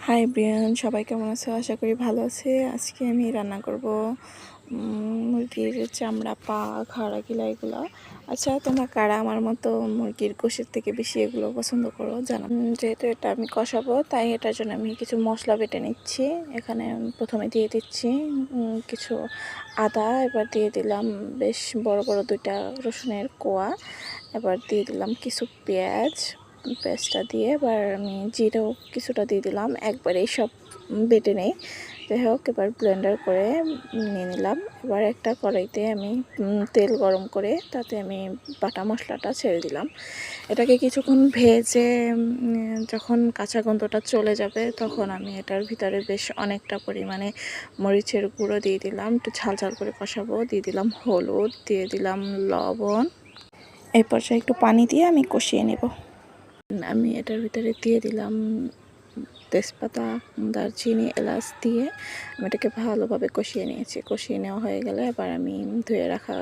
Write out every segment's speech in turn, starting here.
High Brian, সবাই কেমন আছো? আশা করি ভালো আছে। আজকে আমি রান্না করব মুরগির চামড়া, পা, ঘাড়া, গিলা এগুলো। আচ্ছা, তোমরা কারা আমার মতো মুরগির গোশের থেকে বেশি এগুলো পছন্দ করো জানো? যেহেতু এটা আমি কষাবো, তাই এটার জন্য আমি কিছু মশলা বেটে নিচ্ছি। এখানে প্রথমে দিয়ে দিচ্ছি কিছু আদা, এবার দিয়ে দিলাম বেশ বড় বড় দুইটা রসুনের কোয়া, এবার দিয়ে দিলাম কিছু পেঁয়াজ। পেঁয়াজটা দিয়ে এবার আমি জিরেও কিছুটা দিয়ে দিলাম, একবারেই সব বেটে নেই। যাই হোক, এবার ব্লেন্ডার করে নিয়ে নিলাম। এবার একটা কড়াইতে আমি তেল গরম করে তাতে আমি বাটা মশলাটা ছেড়ে দিলাম। এটাকে কিছুক্ষণ ভেজে যখন কাঁচা গন্ধটা চলে যাবে, তখন আমি এটার ভিতরে বেশ অনেকটা পরিমাণে মরিচের গুঁড়ো দিয়ে দিলাম। একটু ঝাল ঝাল করে কষাবো। দিয়ে দিলাম হলুদ, দিয়ে দিলাম লবণ। এই পর্যায়ে একটু পানি দিয়ে আমি কষিয়ে নেব। আমি এটার ভিতরে দিয়ে দিলাম তেজপাতা, দারচিনি, এলাচ দিয়ে আমি এটাকে ভালোভাবে কষিয়ে নিয়েছি। কষিয়ে নেওয়া হয়ে গেলে এবার আমি ধুয়ে রাখা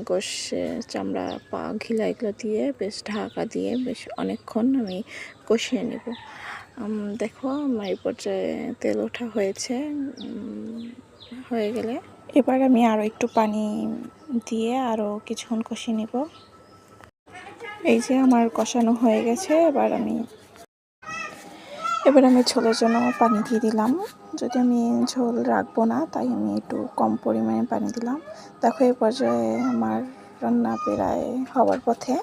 গোশের চামড়া, পা, ঘিলা এগুলো দিয়ে বেশ ঢাকা দিয়ে বেশ অনেকক্ষণ আমি কষিয়ে নেব। দেখো, আমার এই পর্যায়ে তেল ওঠা হয়েছে। হয়ে গেলে এবার আমি আরও একটু পানি দিয়ে আরও কিছুক্ষণ কষিয়ে নেব। এই যে আমার কষানো হয়ে গেছে। এবার আমি ঝোলের জন্য পানি দিয়ে দিলাম। যদি আমি ঝোল রাখবো না, তাই আমি একটু কম পরিমাণে পানি দিলাম। দেখো, এই পর্যায়ে আমার রান্না প্রায় হওয়ার পথে।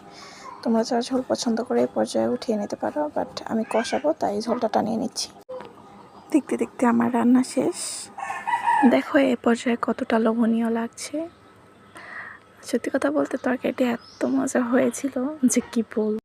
তোমরা যারা ঝোল পছন্দ করে এই পর্যায়ে উঠিয়ে নিতে পারো, বাট আমি কষাবো তাই ঝোলটা টানিয়ে নিচ্ছি। দেখতে দেখতে আমার রান্না শেষ। দেখো এই পর্যায়ে কতটা লোভনীয় লাগছে। সত্যি কথা বলতে তরকারিটা এত মজা হয়েছিল যে কি বলবো।